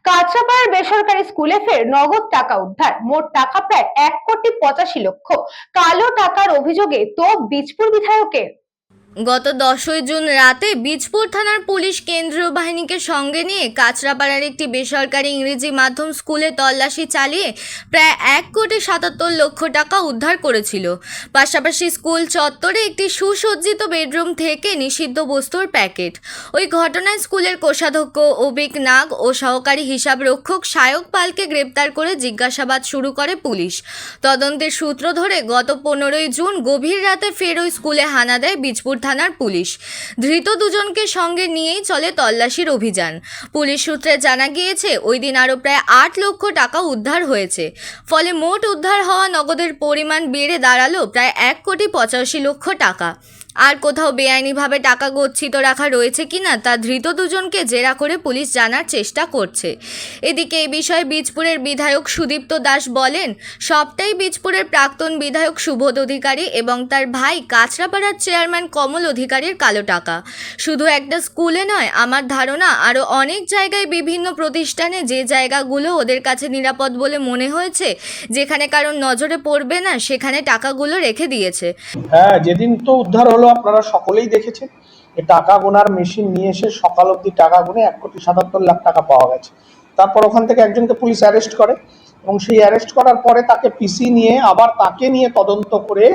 কাঁচরাপাড়ার বেসরকারি স্কুলে ফের নগদ টাকা উদ্ধার। মোট টাকা প্রায় 1,85,00,000। কালো টাকার অভিযোগে তোপ বীজপুর বিধায়কের। গত 10ই জুন রাতে বীজপুর থানার পুলিশ কেন্দ্রীয় বাহিনীকে সঙ্গে নিয়ে কাঁচরাপাড়ার একটি বেসরকারি ইংরেজি মাধ্যম স্কুলে তল্লাশি চালিয়ে প্রায় 1,77,00,000 টাকা উদ্ধার করেছিল। পাশাপাশি স্কুল চত্বরে একটি সুসজ্জিত বেডরুম থেকে নিষিদ্ধ বস্তুর প্যাকেট। ওই ঘটনায় স্কুলের কোষাধ্যক্ষ অবিক নাগ ও সহকারী হিসাবরক্ষক সায়ক পালকে গ্রেপ্তার করে জিজ্ঞাসাবাদ শুরু করে পুলিশ। তদন্তের সূত্র ধরে গত 15ই জুন গভীর রাতে ফের ওই স্কুলে হানা দেয় বীজপুর থানার পুলিশ। ধৃত দুজনকে সঙ্গে নিয়েই চলে তল্লাশির অভিযান। পুলিশ সূত্রে জানা গিয়েছে ওই দিন আরও প্রায় 8 লক্ষ টাকা উদ্ধার হয়েছে। ফলে মোট উদ্ধার হওয়া নগদের পরিমাণ বেড়ে দাঁড়ালো প্রায় 1,85,00,000 টাকা। আর কোথাও বেআইনিভাবে টাকা গচ্ছিত রাখা রয়েছে কিনা তা ধৃত দুজনকে জেরা করে পুলিশ জানার চেষ্টা করছে। এদিকে এই বিষয়ে বীজপুরের বিধায়ক সুদীপ্ত দাস বলেন, সবটাই বীজপুরের প্রাক্তন বিধায়ক সুবোধ অধিকারী এবং তার ভাই কাঁচরাপাড়ার চেয়ারম্যান কমল অধিকারীর কালো টাকা। শুধু একটা স্কুলে নয়, আমার ধারণা আরও অনেক জায়গায় বিভিন্ন প্রতিষ্ঠানে যে জায়গাগুলো ওদের কাছে নিরাপদ বলে মনে হয়েছে, যেখানে কারণ নজরে পড়বে না, সেখানে টাকাগুলো রেখে দিয়েছে। হ্যাঁ, যেদিন তো উদ্ধার হলো আপনারা সকলেই দেখেছেন। এই টাকা গোনার মেশিন নিয়ে এসে সকাল অবধি টাকা গুনে 1,77,00,000 টাকা পাওয়া গেছে। তারপর ওখান থেকে একজনকে পুলিশ অ্যারেস্ট করে এবং সেই অ্যারেস্ট করার পরে তাকে পিসি নিয়ে আবার তাকে নিয়ে তদন্ত করে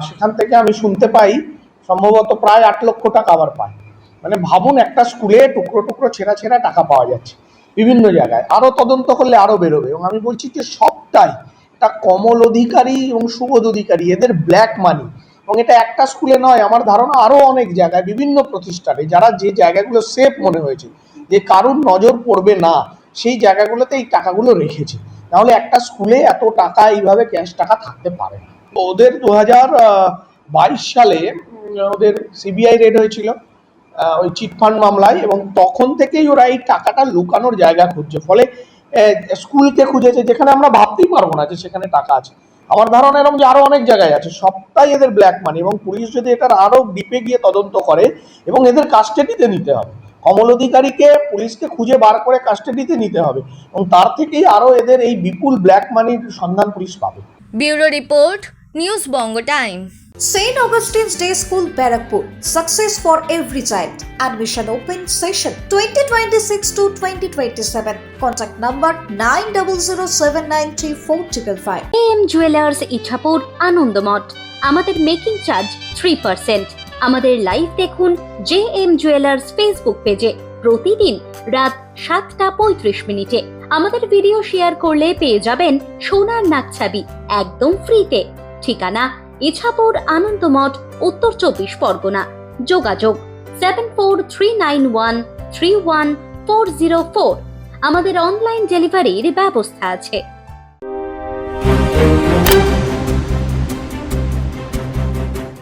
সেখান থেকে আমি শুনতে পাই সম্ভবত প্রায় 8 লক্ষ টাকা আবার পায়। মানে ভাবুন, একটা স্কুলে টুকরো টুকরো ছেঁড়া ছেঁড়া টাকা পাওয়া যাচ্ছে বিভিন্ন জায়গায়। আরও তদন্ত করলে আরও বেরোবে। এবং আমি বলছি যে সবটাই এটা কমল অধিকারী এবং সুবোধ অধিকারী এদের ব্ল্যাক মানি। এবং এটা একটা স্কুলে নয়, আমার ধারণা আরও অনেক জায়গায় বিভিন্ন প্রতিষ্ঠানে যারা যে জায়গাগুলো সেফ মনে হয়েছে, যে কারুর নজর পড়বে না, সেই জায়গাগুলোতে এই টাকাগুলো রেখেছে। নাহলে একটা স্কুলে এত টাকা এইভাবে ক্যাশ টাকা থাকতে পারে না। ওদের 2022 সালে ওদের সিবিআই রেড হয়েছিল ওই চিটফান্ড মামলায়, এবং তখন থেকেই ওরা এই টাকাটা লুকানোর জায়গা খুঁজছে। ফলে স্কুলকে খুঁজেছে যেখানে আমরা ভাবতেই পারবো না যে সেখানে টাকা আছে। আমার ধারণা এরকম যে আরো অনেক জায়গায় আছে। সবটাই এদের ব্ল্যাক মানি এবং পুলিশ যদি এটার আরো ডিপে গিয়ে তদন্ত করে এবং এদের কাস্টাডিতে নিতে হবে। কমল অধিকারীকে পুলিশকে খুঁজে বার করে কাস্টাডিতে নিতে হবে এবং তার থেকেই আরো এদের এই বিপুল ব্ল্যাক মানির সন্ধান পুলিশ পাবে। Bureau report, news Banga time. St. Augustine's Day School, Barakpur. Success for every child. Admission open session 2026 to 2027. Contact number 9007934555. AM Jewelers Ichhapur Anandamath. আমাদের মেকিং চার্জ 3%। আমাদের লাইভ দেখুন JM Jewelers ফেসবুক পেজে প্রতিদিন রাত 7:35 আমাদের ভিডিও শেয়ার করলে পেয়ে যাবেন সোনার নাকছাবি একদম ফ্রিতে। ঠিকানা ইছাপুর আনন্দমঠ, উত্তর 24 পরগনা। যোগাযোগ 7439131404। আমাদের অনলাইন ডেলিভারির ব্যবস্থা আছে।